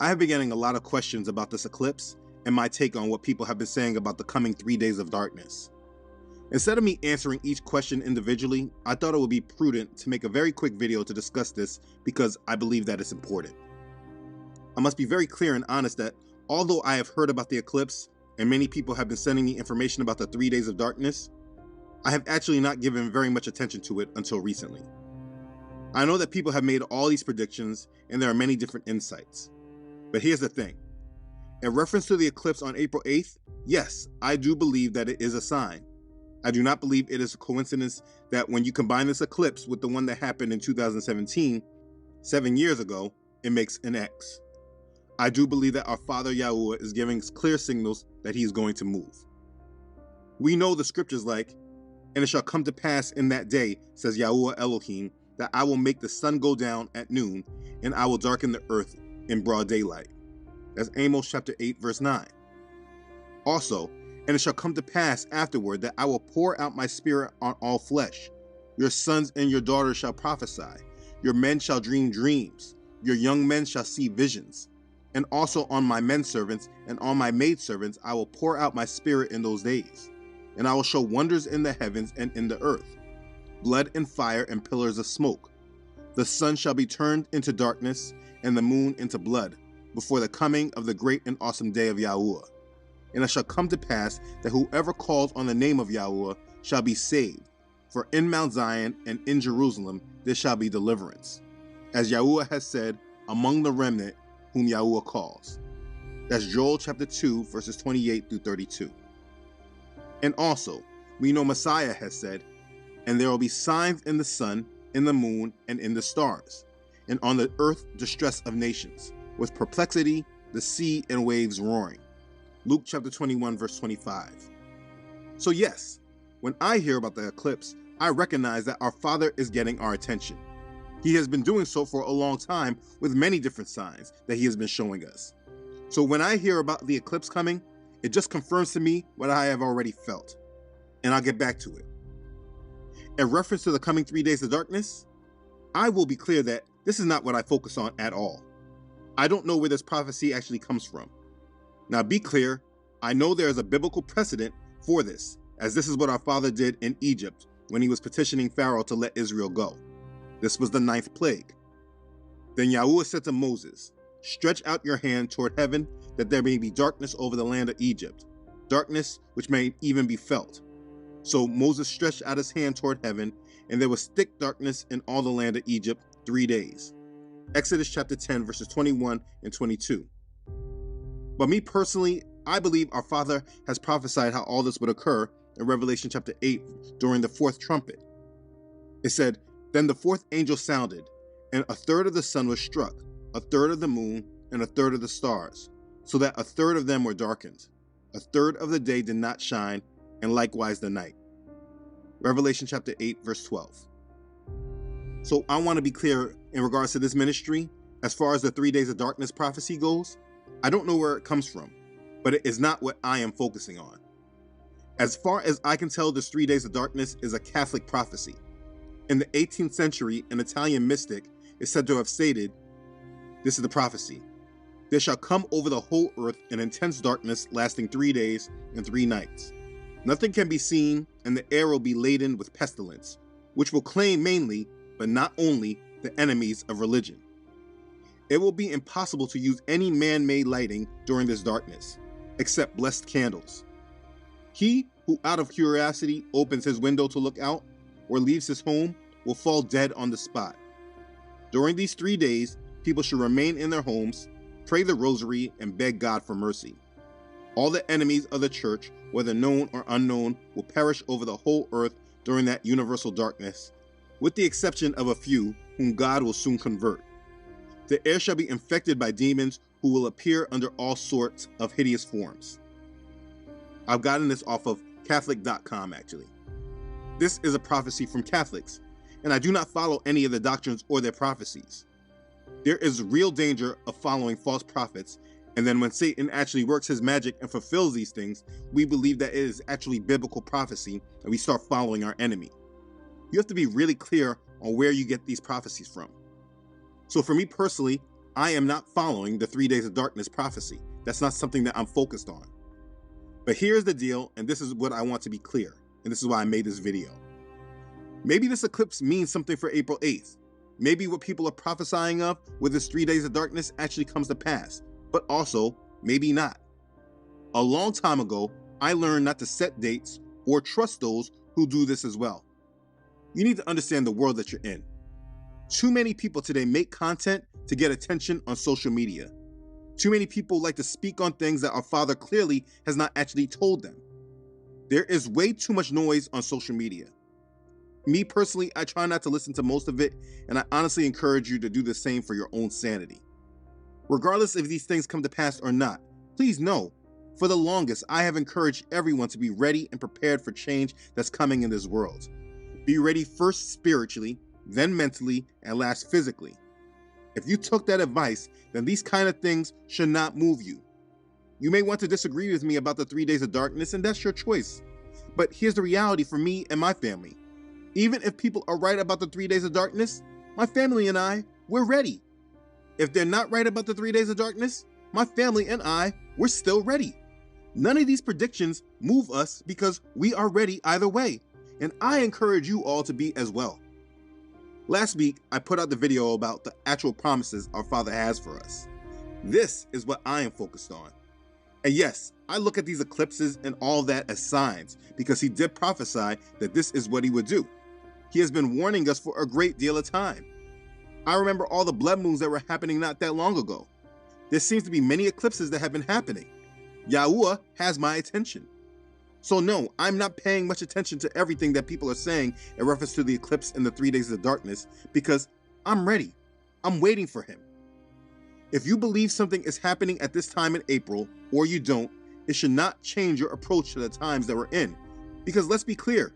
I have been getting a lot of questions about this eclipse and my take on what people have been saying about the coming 3 days of darkness. Instead of me answering each question individually, I thought it would be prudent to make a very quick video to discuss this because I believe that it's important. I must be very clear and honest that although I have heard about the eclipse and many people have been sending me information about the 3 days of darkness, I have actually not given very much attention to it until recently. I know that people have made all these predictions and there are many different insights. But here's the thing. In reference to the eclipse on April 8th, yes, I do believe that it is a sign. I do not believe it is a coincidence that when you combine this eclipse with the one that happened in 2017, 7 years ago, it makes an X. I do believe that our Father Yahuwah is giving clear signals that he is going to move. We know the scriptures like, "And it shall come to pass in that day, says Yahuwah Elohim, that I will make the sun go down at noon, and I will darken the earth in broad daylight." That's Amos chapter 8, verse 9. Also, "And it shall come to pass afterward that I will pour out my spirit on all flesh. Your sons and your daughters shall prophesy. Your men shall dream dreams. Your young men shall see visions. And also on my men servants and on my maid servants I will pour out my spirit in those days. And I will show wonders in the heavens and in the earth, blood and fire and pillars of smoke. The sun shall be turned into darkness and the moon into blood before the coming of the great and awesome day of Yahuwah. And it shall come to pass that whoever calls on the name of Yahuwah shall be saved. For in Mount Zion and in Jerusalem there shall be deliverance, as Yahuwah has said, among the remnant whom Yahuwah calls." That's Joel chapter 2, verses 28 through 32. And also, we know Messiah has said, "And there will be signs in the sun, in the moon, and in the stars, and on the earth distress of nations, with perplexity, the sea and waves roaring." Luke chapter 21, verse 25. So yes, when I hear about the eclipse, I recognize that our Father is getting our attention. He has been doing so for a long time with many different signs that he has been showing us. So when I hear about the eclipse coming, it just confirms to me what I have already felt. And I'll get back to it. In reference to the coming 3 days of darkness, I will be clear that this is not what I focus on at all. I don't know where this prophecy actually comes from. Now be clear, I know there is a biblical precedent for this, as this is what our father did in Egypt when he was petitioning Pharaoh to let Israel go. This was the 9th plague. Then Yahuwah said to Moses, "Stretch out your hand toward heaven, that there may be darkness over the land of Egypt, darkness which may even be felt." So Moses stretched out his hand toward heaven, and there was thick darkness in all the land of Egypt 3 days. Exodus chapter 10, verses 21 and 22. But me personally, I believe our Father has prophesied how all this would occur in Revelation chapter 8 during the 4th trumpet. It said, "Then the 4th angel sounded, and a third of the sun was struck, a third of the moon, and a third of the stars, so that a third of them were darkened. A third of the day did not shine, and likewise the night." Revelation chapter 8, verse 12. So I want to be clear in regards to this ministry. As far as the 3 days of darkness prophecy goes, I don't know where it comes from, but it is not what I am focusing on. As far as I can tell, this 3 days of darkness is a Catholic prophecy. In the 18th century, an Italian mystic is said to have stated, this is the prophecy: "There shall come over the whole earth an intense darkness lasting 3 days and 3 nights. Nothing can be seen, and the air will be laden with pestilence, which will claim mainly, but not only, the enemies of religion. It will be impossible to use any man-made lighting during this darkness, except blessed candles. He who out of curiosity opens his window to look out, or leaves his home, will fall dead on the spot. During these 3 days, people should remain in their homes, pray the rosary, and beg God for mercy. All the enemies of the church, whether known or unknown, will perish over the whole earth during that universal darkness, with the exception of a few whom God will soon convert. The air shall be infected by demons who will appear under all sorts of hideous forms." I've gotten this off of Catholic.com actually. This is a prophecy from Catholics, and I do not follow any of the doctrines or their prophecies. There is real danger of following false prophets, and then when Satan actually works his magic and fulfills these things, we believe that it is actually biblical prophecy, and we start following our enemy. You have to be really clear on where you get these prophecies from. So for me personally, I am not following the 3 days of darkness prophecy. That's not something that I'm focused on. But here's the deal, and this is what I want to be clear, and this is why I made this video. Maybe this eclipse means something for April 8th. Maybe what people are prophesying of with this 3 days of darkness actually comes to pass, but also maybe not. A long time ago, I learned not to set dates or trust those who do this as well. You need to understand the world that you're in. Too many people today make content to get attention on social media. Too many people like to speak on things that our Father clearly has not actually told them. There is way too much noise on social media. Me personally, I try not to listen to most of it, and I honestly encourage you to do the same for your own sanity. Regardless if these things come to pass or not, please know, for the longest, I have encouraged everyone to be ready and prepared for change that's coming in this world. Be ready first spiritually, then mentally, and last physically. If you took that advice, then these kind of things should not move you. You may want to disagree with me about the 3 days of darkness, and that's your choice. But here's the reality for me and my family. Even if people are right about the 3 days of darkness, my family and I, we're ready. If they're not right about the 3 days of darkness, my family and I, we're still ready. None of these predictions move us because we are ready either way, and I encourage you all to be as well. Last week, I put out the video about the actual promises our Father has for us. This is what I am focused on. And yes, I look at these eclipses and all that as signs because he did prophesy that this is what he would do. He has been warning us for a great deal of time. I remember all the blood moons that were happening not that long ago. There seems to be many eclipses that have been happening. Yahuwah has my attention. So no, I'm not paying much attention to everything that people are saying in reference to the eclipse and the 3 days of darkness because I'm ready. I'm waiting for him. If you believe something is happening at this time in April, or you don't, it should not change your approach to the times that we're in. Because let's be clear,